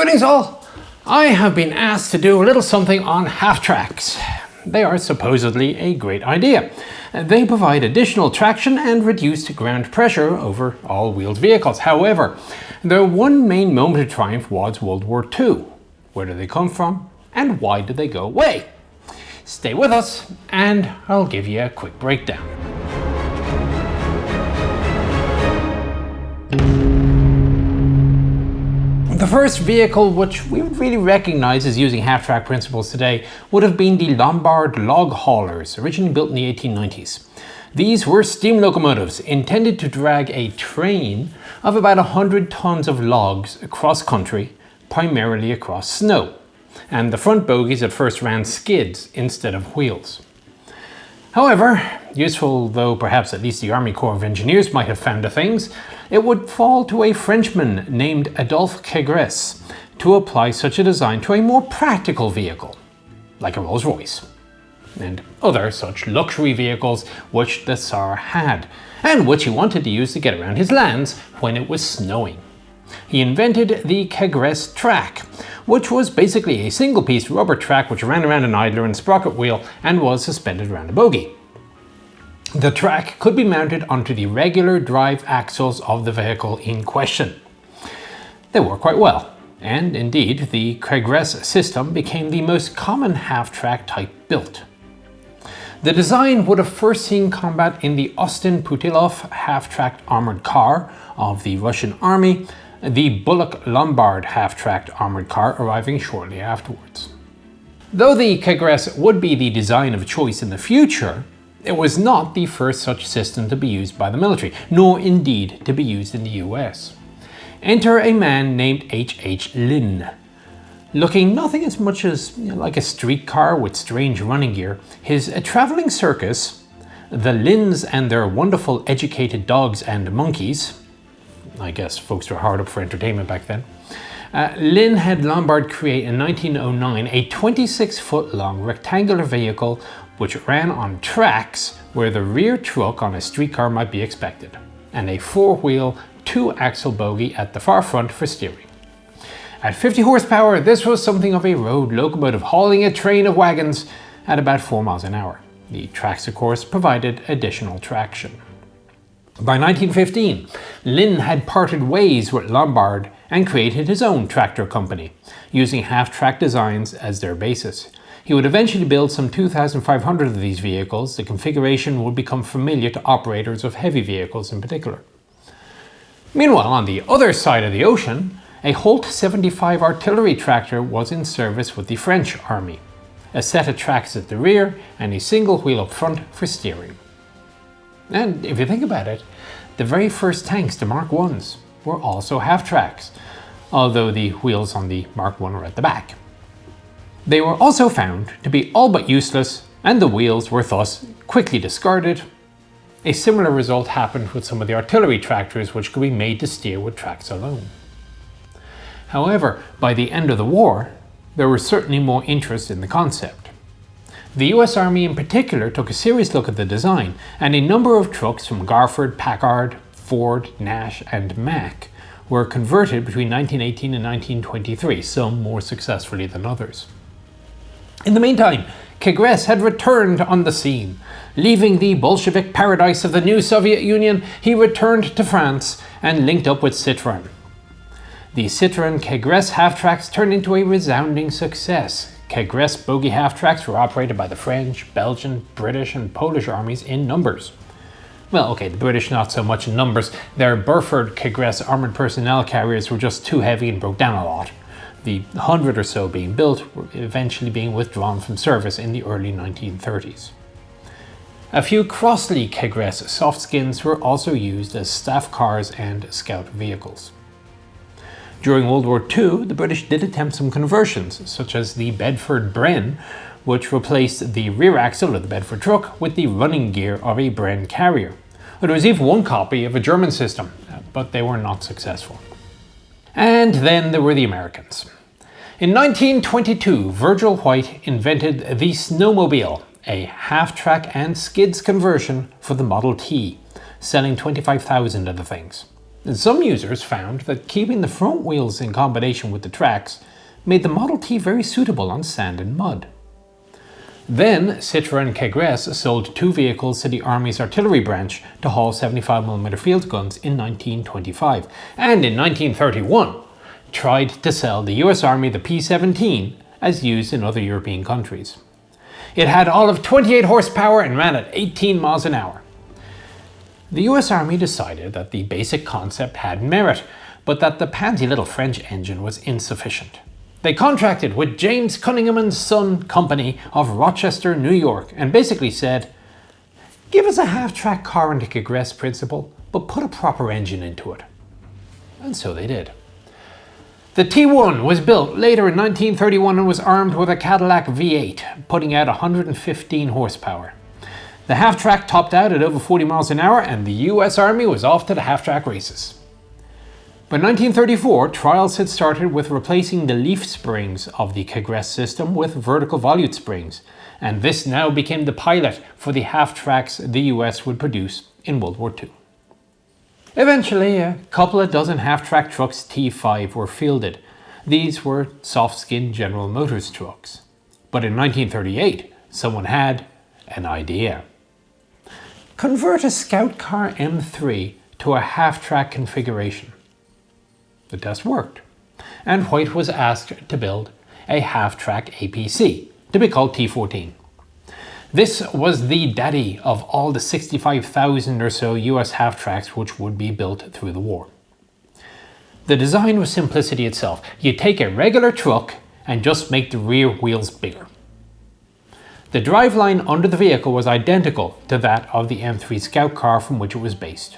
Greetings all! I have been asked to do a little something on half-tracks. They are supposedly a great idea. They provide additional traction and reduced ground pressure over all-wheeled vehicles. However, their one main moment of triumph was World War II. Where did they come from and why did they go away? Stay with us and I'll give you a quick breakdown. The first vehicle which we would really recognize as using half-track principles today would have been the Lombard log haulers, originally built in the 1890s. These were steam locomotives intended to drag a train of about 100 tons of logs across country, primarily across snow. And the front bogies at first ran skids instead of wheels. However, useful though perhaps at least the Army Corps of Engineers might have found the things, it would fall to a Frenchman named Adolphe Cagrès to apply such a design to a more practical vehicle, like a Rolls-Royce, and other such luxury vehicles which the Tsar had, and which he wanted to use to get around his lands when it was snowing. He invented the Cagrès track, which was basically a single-piece rubber track which ran around an idler and sprocket wheel and was suspended around a bogie. The track could be mounted onto the regular drive axles of the vehicle in question. They worked quite well, and indeed the Cagrès system became the most common half-track type built. The design would have first seen combat in the Austin-Putilov half-tracked armoured car of the Russian Army, the Bullock-Lombard half-tracked armoured car arriving shortly afterwards. Though the Cagrès would be the design of choice in the future, it was not the first such system to be used by the military, nor indeed to be used in the US. Enter a man named H.H. Lynn. Looking nothing as much as like a streetcar with strange running gear, his travelling circus, the Lynns and their wonderful educated dogs and monkeys, I guess folks were hard up for entertainment back then, Lynn had Lombard create in 1909 a 26-foot long rectangular vehicle which ran on tracks where the rear truck on a streetcar might be expected, and a four-wheel, two-axle bogie at the far front for steering. At 50 horsepower, this was something of a road locomotive hauling a train of wagons at about 4 miles an hour. The tracks, of course, provided additional traction. By 1915, Lynn had parted ways with Lombard and created his own tractor company, using half-track designs as their basis. He would eventually build some 2,500 of these vehicles. The configuration would become familiar to operators of heavy vehicles in particular. Meanwhile, on the other side of the ocean, a Holt 75 artillery tractor was in service with the French Army, a set of tracks at the rear and a single wheel up front for steering. And if you think about it, the very first tanks, the Mark I's, were also half-tracks, although the wheels on the Mark I were at the back. They were also found to be all but useless, and the wheels were thus quickly discarded. A similar result happened with some of the artillery tractors which could be made to steer with tracks alone. However, by the end of the war, there was certainly more interest in the concept. The US Army in particular took a serious look at the design, and a number of trucks from Garford, Packard, Ford, Nash and Mack were converted between 1918 and 1923, some more successfully than others. In the meantime, Cagrès had returned on the scene. Leaving the Bolshevik paradise of the new Soviet Union, he returned to France and linked up with Citroën. The Citroën Cagrès half-tracks turned into a resounding success. Cagrès bogie half-tracks were operated by the French, Belgian, British and Polish armies in numbers. Well, okay, the British not so much in numbers. Their Burford Cagrès armoured personnel carriers were just too heavy and broke down a lot. The 100 or so being built were eventually being withdrawn from service in the early 1930s. A few Crossley Cagrès softskins were also used as staff cars and scout vehicles. During World War II, the British did attempt some conversions, such as the Bedford Bren, which replaced the rear axle of the Bedford truck with the running gear of a Bren carrier. There was even one copy of a German system, but they were not successful. And then there were the Americans. In 1922, Virgil White invented the snowmobile, a half-track and skids conversion for the Model T, selling 25,000 of the things. And some users found that keeping the front wheels in combination with the tracks made the Model T very suitable on sand and mud. Then Citroën Cagresse sold 2 vehicles to the Army's artillery branch to haul 75mm field guns in 1925, and in 1931 tried to sell the US Army the P-17 as used in other European countries. It had all of 28 horsepower and ran at 18 miles an hour. The US Army decided that the basic concept had merit, but that the pansy little French engine was insufficient. They contracted with James Cunningham and Son Company of Rochester, New York, and basically said, "Give us a half-track car into Cagresse principle, but put a proper engine into it." And so they did. The T1 was built later in 1931 and was armed with a Cadillac V8, putting out 115 horsepower. The half-track topped out at over 40 miles an hour, and the US Army was off to the half-track races. By 1934, trials had started with replacing the leaf springs of the Cagresse system with vertical volute springs, and this now became the pilot for the half-tracks the US would produce in World War II. Eventually, a couple of dozen half-track trucks T5 were fielded. These were soft-skinned General Motors trucks. But in 1938, someone had an idea. Convert a Scout Car M3 to a half-track configuration. The test worked, and White was asked to build a half-track APC, to be called T14. This was the daddy of all the 65,000 or so US half-tracks which would be built through the war. The design was simplicity itself. You take a regular truck and just make the rear wheels bigger. The driveline under the vehicle was identical to that of the M3 Scout Car from which it was based.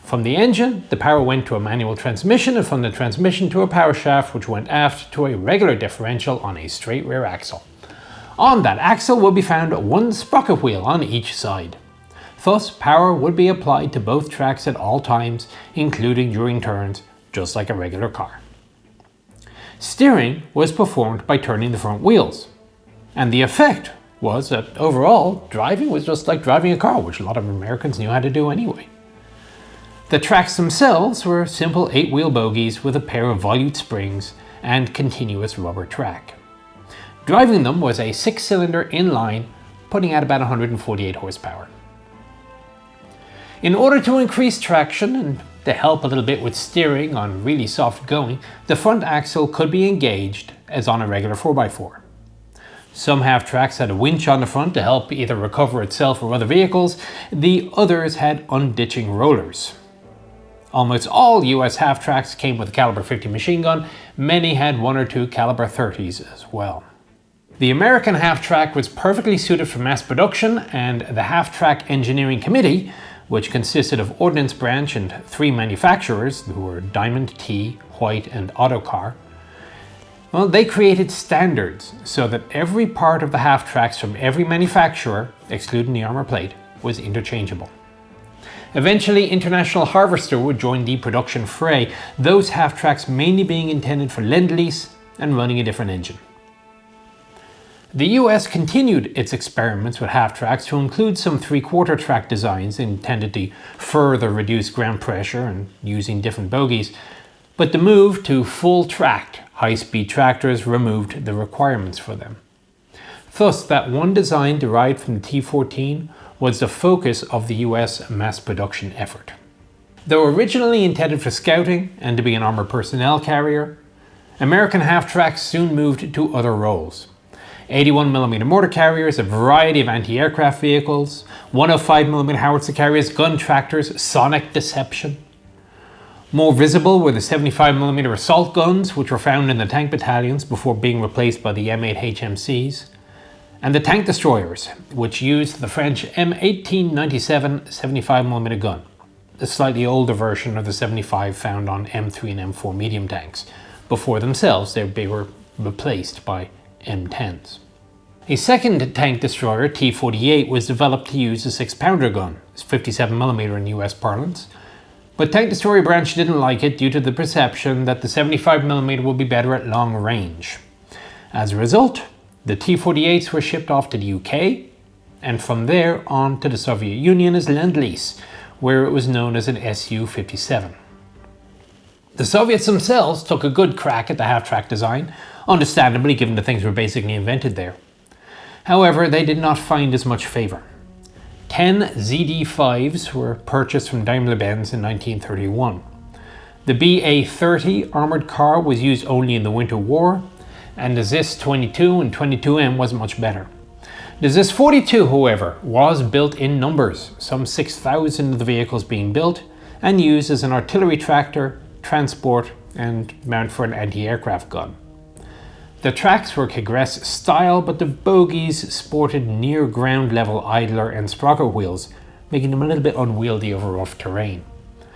From the engine, the power went to a manual transmission, and from the transmission to a power shaft which went aft to a regular differential on a straight rear axle. On that axle would be found one sprocket wheel on each side. Thus, power would be applied to both tracks at all times, including during turns, just like a regular car. Steering was performed by turning the front wheels, and the effect was that overall, driving was just like driving a car, which a lot of Americans knew how to do anyway. The tracks themselves were simple 8-wheel bogies with a pair of volute springs and continuous rubber track. Driving them was a 6-cylinder inline, putting out about 148 horsepower. In order to increase traction and to help a little bit with steering on really soft going, the front axle could be engaged as on a regular 4x4. Some half-tracks had a winch on the front to help either recover itself or other vehicles. The others had unditching rollers. Almost all US half-tracks came with a caliber 50 machine gun. Many had 1 or 2 caliber 30s as well. The American half-track was perfectly suited for mass production, and the Half-Track Engineering Committee, which consisted of Ordnance Branch and 3 manufacturers, who were Diamond, T, White and Autocar, well, they created standards so that every part of the half-tracks from every manufacturer, excluding the armor plate, was interchangeable. Eventually, International Harvester would join the production fray, those half-tracks mainly being intended for Lend-Lease and running a different engine. The US continued its experiments with half-tracks to include some 3/4 track designs intended to further reduce ground pressure and using different bogies, but the move to full-tracked high-speed tractors removed the requirements for them. Thus, that one design derived from the T14 was the focus of the US mass production effort. Though originally intended for scouting and to be an armored personnel carrier, American half-tracks soon moved to other roles. 81mm mortar carriers, a variety of anti-aircraft vehicles, 105mm howitzer carriers, gun tractors, sonic deception. More visible were the 75mm assault guns, which were found in the tank battalions before being replaced by the M8 HMCs, and the tank destroyers, which used the French M1897 75mm gun, a slightly older version of the 75 found on M3 and M4 medium tanks. Before themselves, they were replaced by M10s. A second tank destroyer, T-48, was developed to use a 6-pounder gun, 57mm in US parlance, but Tank Destroyer Branch didn't like it due to the perception that the 75mm would be better at long range. As a result, the T-48s were shipped off to the UK, and from there on to the Soviet Union as Lend-Lease, where it was known as an Su-57. The Soviets themselves took a good crack at the half-track design, understandably given that things were basically invented there. However, they did not find as much favour. 10 ZD5s were purchased from Daimler-Benz in 1931. The BA-30 armoured car was used only in the Winter War, and the ZIS-22 and 22M wasn't much better. The ZIS-42, however, was built in numbers, some 6,000 of the vehicles being built, and used as an artillery tractor, transport, and mount for an anti-aircraft gun. The tracks were Cagresse style, but the bogies sported near ground level idler and sprocket wheels, making them a little bit unwieldy over rough terrain.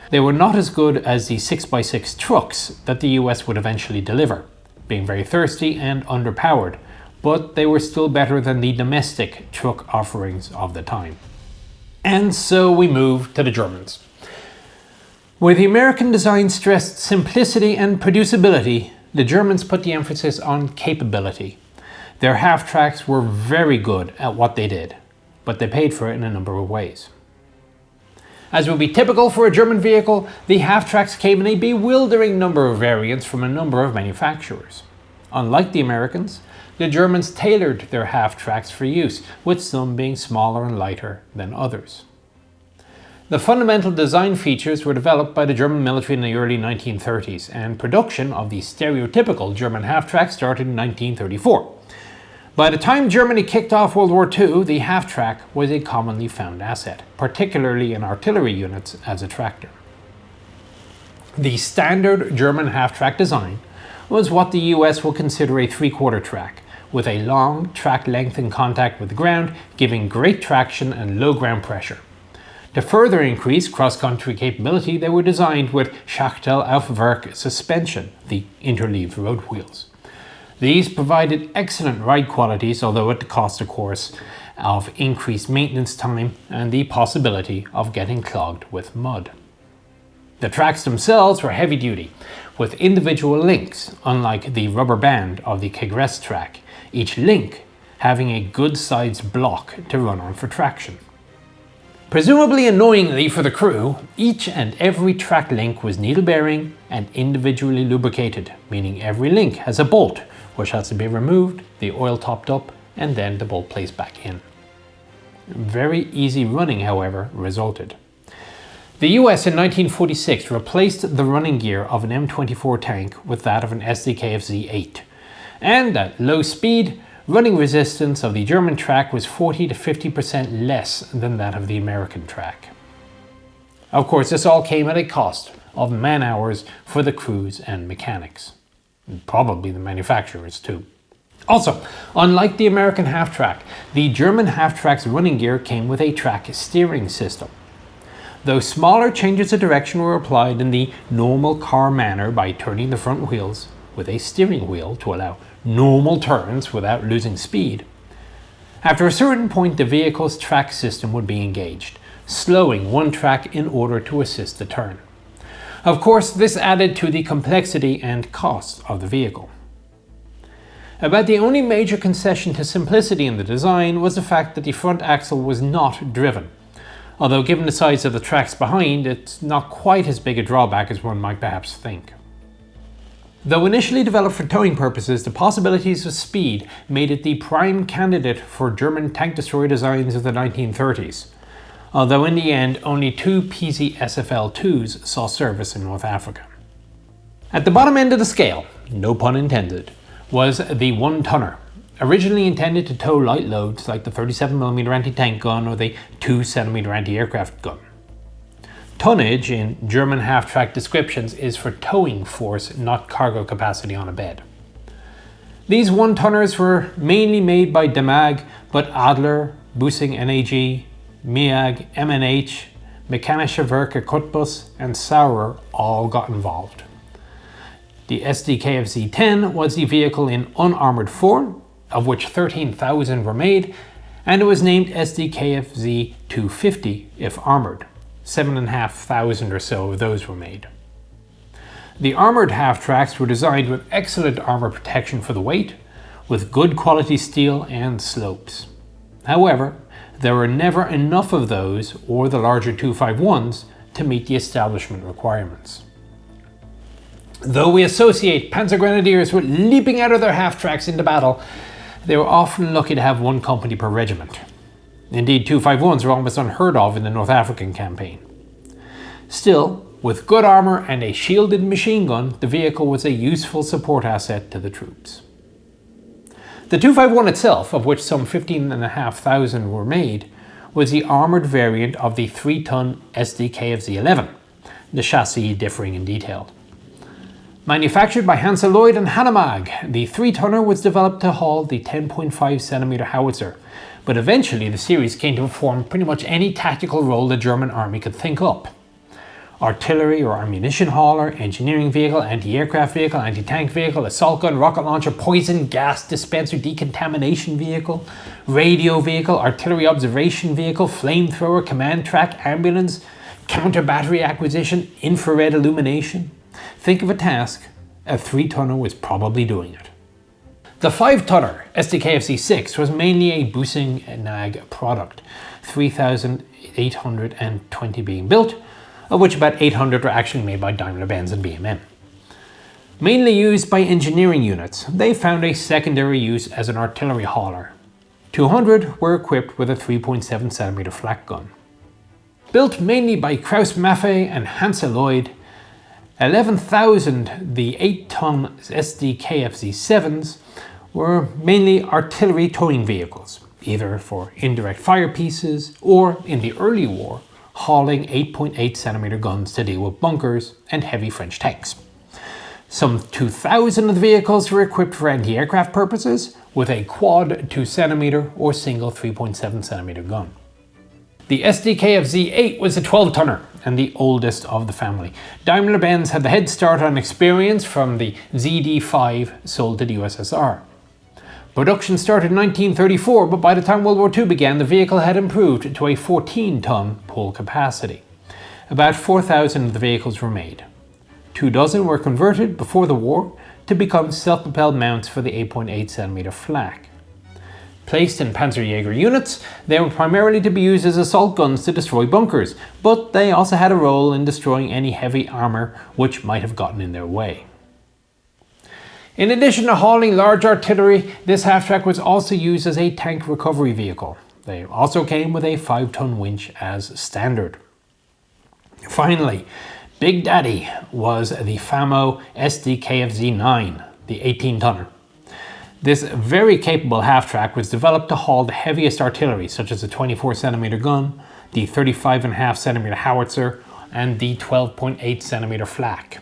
They were not as good as the 6x6 trucks that the US would eventually deliver, being very thirsty and underpowered, but they were still better than the domestic truck offerings of the time. And so we move to the Germans. Where the American design stressed simplicity and producibility, the Germans put the emphasis on capability. Their half-tracks were very good at what they did, but they paid for it in a number of ways. As would be typical for a German vehicle, the half-tracks came in a bewildering number of variants from a number of manufacturers. Unlike the Americans, the Germans tailored their half-tracks for use, with some being smaller and lighter than others. The fundamental design features were developed by the German military in the early 1930s, and production of the stereotypical German half-track started in 1934. By the time Germany kicked off World War II, the half-track was a commonly found asset, particularly in artillery units as a tractor. The standard German half-track design was what the US will consider a three-quarter track, with a long track length in contact with the ground, giving great traction and low ground pressure. To further increase cross-country capability, they were designed with Schachtel auf Werk suspension, the interleaved road wheels. These provided excellent ride qualities, although at the cost, of course, of increased maintenance time and the possibility of getting clogged with mud. The tracks themselves were heavy duty, with individual links, unlike the rubber band of the Cagresse track, each link having a good-sized block to run on for traction. Presumably annoyingly for the crew, each and every track link was needle-bearing and individually lubricated, meaning every link has a bolt, which has to be removed, the oil topped up, and then the bolt placed back in. Very easy running, however, resulted. The US in 1946 replaced the running gear of an M24 tank with that of an SDKFZ-8, and at low speed, running resistance of the German track was 40 to 50% less than that of the American track. Of course, this all came at a cost of man-hours for the crews and mechanics. And probably the manufacturers too. Also, unlike the American half-track, the German half-track's running gear came with a track steering system. Though smaller changes of direction were applied in the normal car manner by turning the front wheels with a steering wheel to allow normal turns without losing speed. After a certain point, the vehicle's track system would be engaged, slowing one track in order to assist the turn. Of course, this added to the complexity and cost of the vehicle. About the only major concession to simplicity in the design was the fact that the front axle was not driven. Although given the size of the tracks behind, it's not quite as big a drawback as one might perhaps think. Though initially developed for towing purposes, the possibilities of speed made it the prime candidate for German tank destroyer designs of the 1930s, although in the end only two PZ-SFL-2s saw service in North Africa. At the bottom end of the scale, no pun intended, was the one-tonner, originally intended to tow light loads like the 37mm anti-tank gun or the 2cm anti-aircraft gun. Tonnage in German half-track descriptions is for towing force, not cargo capacity on a bed. These one-tonners were mainly made by Demag, but Adler, Busing NAG, MEAG, MNH, Mechanische Werke Cottbus, and Saurer all got involved. The SDKFZ-10 was the vehicle in unarmoured form, of which 13,000 were made, and it was named SDKFZ-250 if armoured. 7,500 or so of those were made. The armoured half-tracks were designed with excellent armour protection for the weight, with good quality steel and slopes. However, there were never enough of those or the larger 251s to meet the establishment requirements. Though we associate Panzer Grenadiers with leaping out of their half-tracks into battle, they were often lucky to have one company per regiment. Indeed, 251s were almost unheard of in the North African campaign. Still, with good armour and a shielded machine gun, the vehicle was a useful support asset to the troops. The 251 itself, of which some 15,500 were made, was the armoured variant of the 3-ton SDKFZ-11, the chassis differing in detail. Manufactured by Hansa Lloyd and Hanomag, the 3-tonner was developed to haul the 10.5cm howitzer, but eventually the series came to perform pretty much any tactical role the German army could think up. Artillery or ammunition hauler, engineering vehicle, anti-aircraft vehicle, anti-tank vehicle, assault gun, rocket launcher, poison gas dispenser, decontamination vehicle, radio vehicle, artillery observation vehicle, flamethrower, command track, ambulance, counter battery acquisition, infrared illumination. Think of a task, a 3-tonner was probably doing it. The 5-tonner SDKFZ-6 was mainly a Büsing NAG product, 3,820 being built, of which about 800 were actually made by Daimler-Benz and BMW. Mainly used by engineering units, they found a secondary use as an artillery hauler. 200 were equipped with a 3.7cm flak gun. Built mainly by Krauss-Maffei and Hansa Lloyd, 11,000 the 8-ton SDKFZ-7s were mainly artillery towing vehicles, either for indirect fire pieces or, in the early war, hauling 8.8cm guns to deal with bunkers and heavy French tanks. Some 2,000 of the vehicles were equipped for anti-aircraft purposes with a quad 2cm or single 3.7cm gun. The SDKFZ-8 was a 12-tonner and the oldest of the family. Daimler-Benz had the head start on experience from the ZD5 sold to the USSR. Production started in 1934, but by the time World War II began, the vehicle had improved to a 14-ton pull capacity. About 4,000 of the vehicles were made. 24 were converted before the war to become self-propelled mounts for the 8.8cm flak. Placed in Panzerjäger units, they were primarily to be used as assault guns to destroy bunkers, but they also had a role in destroying any heavy armour which might have gotten in their way. In addition to hauling large artillery, this half-track was also used as a tank recovery vehicle. They also came with a 5-ton winch as standard. Finally, Big Daddy was the FAMO SDKFZ-9, the 18-tonner. This very capable half-track was developed to haul the heaviest artillery, such as the 24cm gun, the 35.5cm howitzer, and the 12.8cm flak.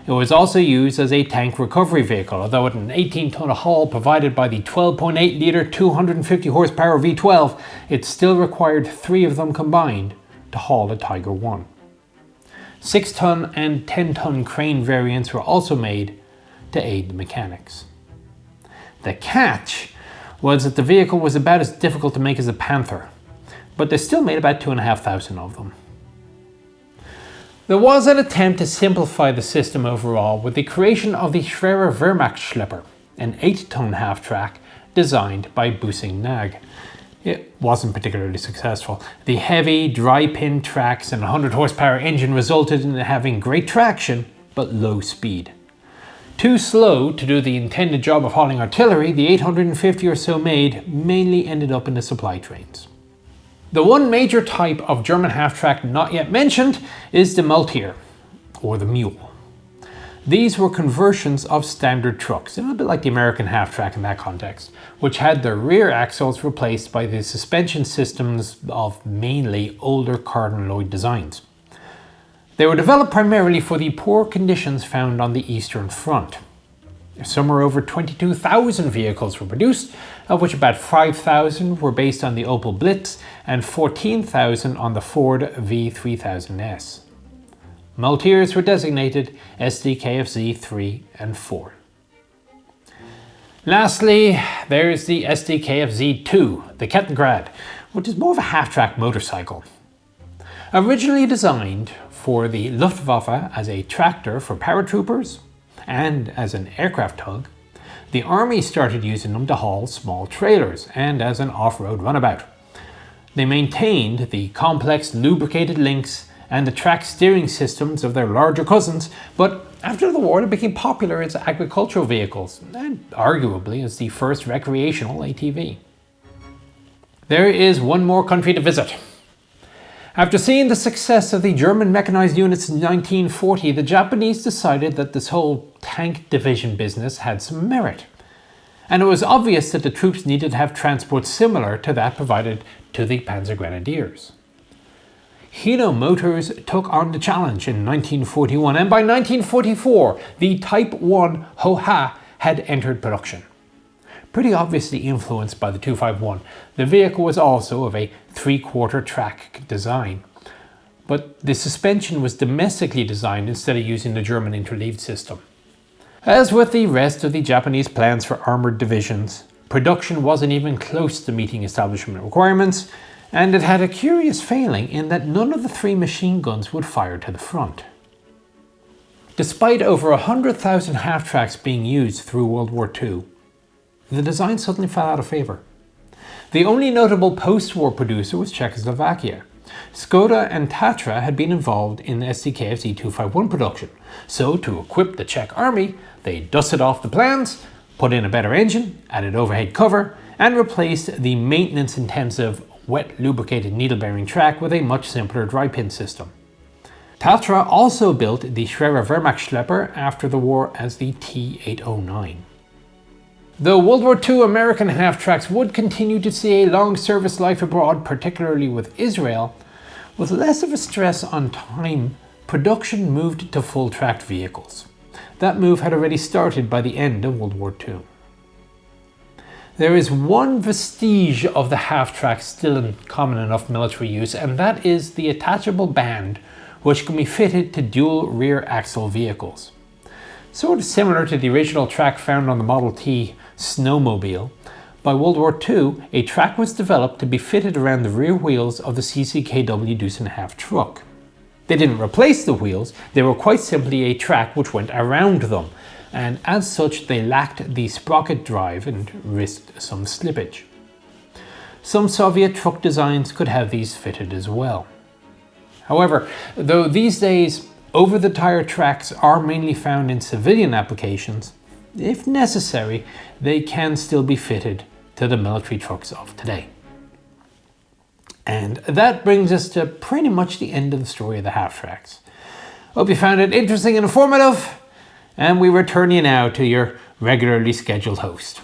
It was also used as a tank recovery vehicle, although at an 18-ton haul provided by the 12.8-litre 250 horsepower V12, it still required 3 of them combined to haul a Tiger I. 6-ton and 10-ton crane variants were also made to aid the mechanics. The catch was that the vehicle was about as difficult to make as a Panther, but they still made about 2,500 of them. There was an attempt to simplify the system overall with the creation of the Schwerer Wehrmachtsschlepper, an 8-ton half-track designed by Büsing NAG. It wasn't particularly successful. The heavy, dry-pin tracks and 100 horsepower engine resulted in it having great traction, but low speed. Too slow to do the intended job of hauling artillery, the 850 or so made mainly ended up in the supply trains. The one major type of German half-track not yet mentioned is the Multier, or the Mule. These were conversions of standard trucks, a little bit like the American half-track in that context, which had their rear axles replaced by the suspension systems of mainly older Carden Loyd designs. They were developed primarily for the poor conditions found on the Eastern Front. Somewhere over 22,000 vehicles were produced, of which about 5,000 were based on the Opel Blitz and 14,000 on the Ford V3000S. Multiers were designated SDKFZ 3 and 4. Lastly, there's the SDKFZ 2, the Kettengrad, which is more of a half-track motorcycle. Originally designed for the Luftwaffe as a tractor for paratroopers and as an aircraft tug, the Army started using them to haul small trailers and as an off-road runabout. They maintained the complex lubricated links and the track steering systems of their larger cousins, but after the war, they became popular as agricultural vehicles, and arguably as the first recreational ATV. There is one more country to visit. After seeing the success of the German mechanized units in 1940, the Japanese decided that this whole tank division business had some merit. And it was obvious that the troops needed to have transport similar to that provided to the Panzer Grenadiers. Hino Motors took on the challenge in 1941, and by 1944 the Type 1 Ho-Ha had entered production. Pretty obviously influenced by the 251, the vehicle was also of a 3/4 track design, but the suspension was domestically designed instead of using the German interleaved system. As with the rest of the Japanese plans for armoured divisions, production wasn't even close to meeting establishment requirements, and it had a curious failing in that none of the 3 machine guns would fire to the front. Despite over 100,000 half-tracks being used through World War II, the design suddenly fell out of favour. The only notable post-war producer was Czechoslovakia. Skoda and Tatra had been involved in the STKFZ 251 production, so to equip the Czech army, they dusted off the plans, put in a better engine, added overhead cover, and replaced the maintenance-intensive wet lubricated needle bearing track with a much simpler dry pin system. Tatra also built the Schwerer Wehrmacht Schlepper after the war as the T809. Though World War II American half-tracks would continue to see a long service life abroad, particularly with Israel, with less of a stress on time, production moved to full-tracked vehicles. That move had already started by the end of World War II. There is one vestige of the half-track still in common enough military use, and that is the attachable band, which can be fitted to dual rear axle vehicles. Sort of similar to the original track found on the Model T snowmobile, by World War II, a track was developed to be fitted around the rear wheels of the CCKW Deuce and a Half truck. They didn't replace the wheels, they were quite simply a track which went around them, and as such they lacked the sprocket drive and risked some slippage. Some Soviet truck designs could have these fitted as well. However, though these days over-the-tire tracks are mainly found in civilian applications, if necessary, they can still be fitted to the military trucks of today. And that brings us to pretty much the end of the story of the half-tracks. Hope you found it interesting and informative, and we return you now to your regularly scheduled host.